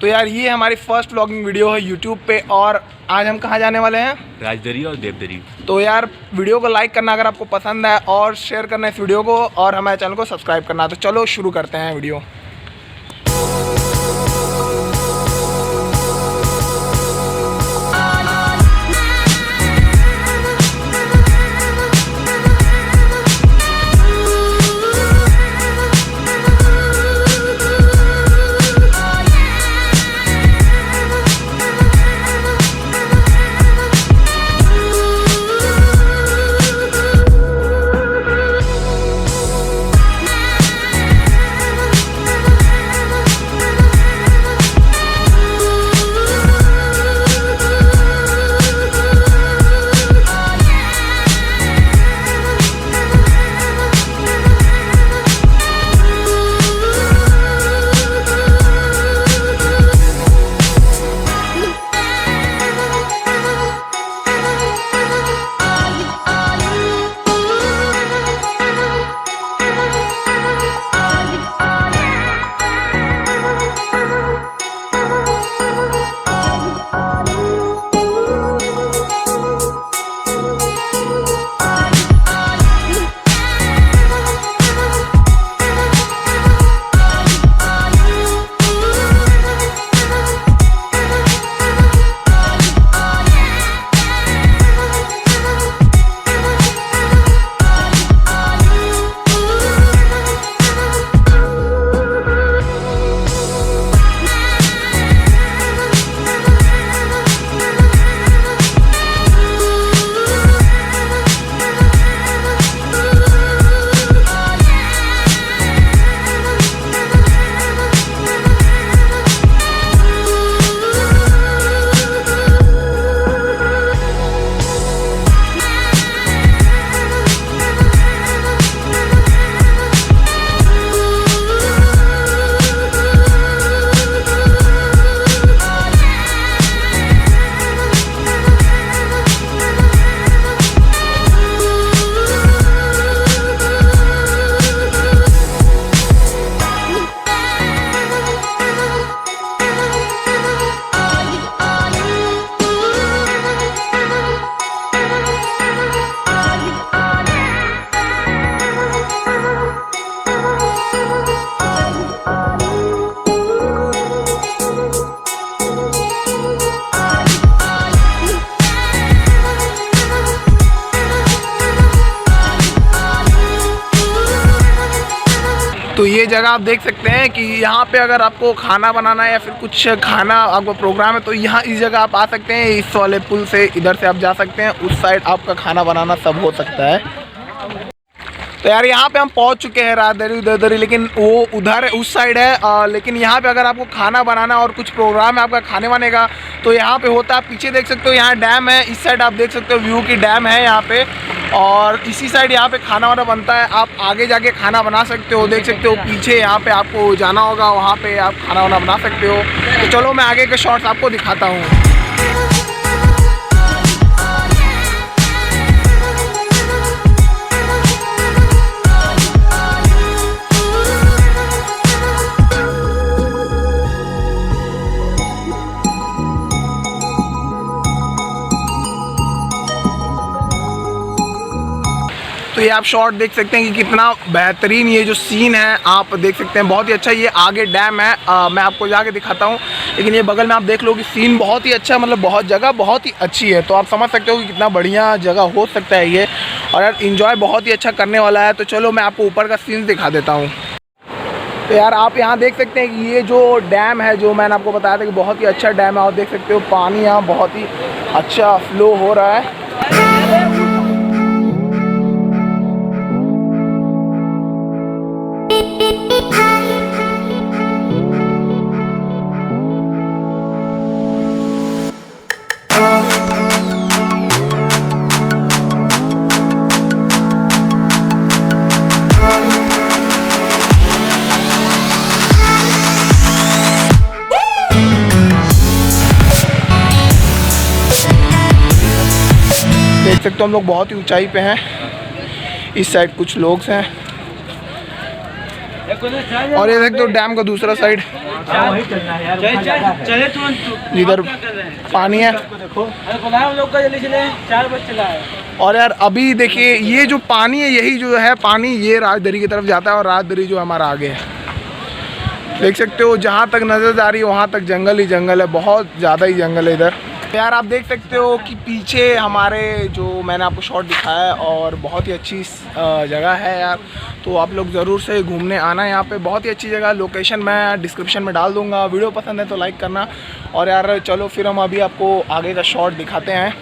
तो यार ये हमारी फर्स्ट व्लॉगिंग वीडियो है यूट्यूब पे और आज हम कहाँ जाने वाले हैं? राजदरी और देवदरी। तो यार वीडियो को लाइक करना अगर आपको पसंद है और शेयर करना इस वीडियो को और हमारे चैनल को सब्सक्राइब करना। तो चलो शुरू करते हैं वीडियो। तो ये जगह आप देख सकते हैं कि यहाँ पे अगर आपको खाना बनाना है या फिर कुछ खाना आपका प्रोग्राम है तो यहाँ इस जगह आप आ सकते हैं। इस वाले पुल से इधर से आप जा सकते हैं, उस साइड आपका खाना बनाना सब हो सकता है। तो यार यहाँ पे हम पहुँच चुके हैं राजदरी, लेकिन वो उधर उस साइड है। लेकिन यहाँ पे अगर आपको खाना बनाना और कुछ प्रोग्राम है आपका खाने वाने का तो यहाँ पे होता है। आप पीछे देख सकते हो यहाँ डैम है, इस साइड आप देख सकते हो व्यू की डैम है यहाँ पे, और इसी साइड यहाँ पे खाना वाना बनता है। आप आगे जाके खाना बना सकते हो, देख सकते हो पीछे यहाँ पे आपको जाना होगा, वहाँ पे आप खाना वाना बना सकते हो। तो चलो मैं आगे के शॉट्स आपको दिखाता हूँ। तो ये आप शॉट देख सकते हैं कि कितना बेहतरीन ये जो सीन है आप देख सकते हैं, बहुत ही अच्छा। ये आगे डैम है, मैं आपको जाके दिखाता हूँ, लेकिन ये बगल में आप देख लो कि सीन बहुत ही अच्छा, मतलब बहुत जगह बहुत ही अच्छी है। तो आप समझ सकते हो कि कितना बढ़िया जगह हो सकता है ये, और यार इन्जॉय बहुत ही अच्छा करने वाला है। तो चलो मैं आपको ऊपर का सीन दिखा देता हूँ। तो यार आप यहाँ देख सकते हैं कि ये जो डैम है जो मैंने आपको बताया था कि बहुत ही अच्छा डैम है, और देख सकते हो पानी यहाँ बहुत ही अच्छा फ्लो हो रहा है। देख सकते हो हम लोग बहुत ही ऊंचाई पे हैं। इस साइड कुछ लोग हैं और ये देख सकते हो डैम का दूसरा साइड। चले तुरंत। इधर पानी है। लोग का जल्दी चले, 4 बजे चला है। और यार अभी देखिए ये जो पानी है, यही जो है पानी ये राजदरी की तरफ जाता है और राजदरी जो हमारा आगे है, देख सकते हो जहाँ तक नजर आ रही है वहाँ तक जंगल ही जंगल है, बहुत ज़्यादा ही जंगल है इधर। यार आप देख सकते हो कि पीछे हमारे जो मैंने आपको शॉट दिखाया है और बहुत ही अच्छी जगह है यार, तो आप लोग ज़रूर से घूमने आना यहाँ पे, बहुत ही अच्छी जगह। लोकेशन मैं डिस्क्रिप्शन में डाल दूँगा। वीडियो पसंद है तो लाइक करना। और यार चलो फिर हम अभी आपको आगे का शॉट दिखाते हैं।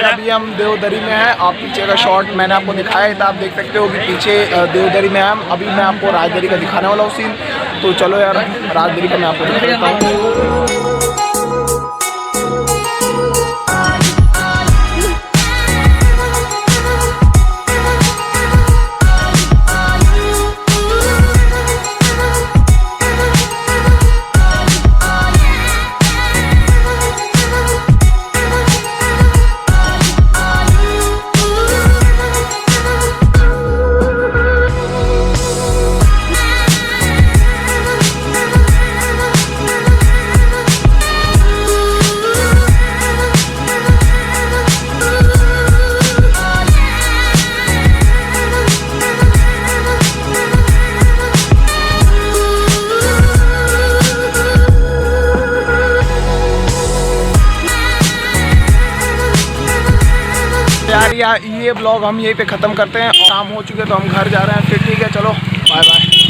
अभी हम देवदरी में हैं। आप पीछे का शॉट मैंने आपको दिखाया था, आप देख सकते हो कि पीछे देवदरी में हम अभी मैं आपको राजदरी का दिखाने वाला हूँ सीन। तो चलो यार राजदरी का मैं आपको दिखा देता हूँ। यार ये ब्लॉग हम यहीं पे ख़त्म करते हैं। काम हो चुके तो हम घर जा रहे हैं। फिर ठीक है, चलो बाय बाय।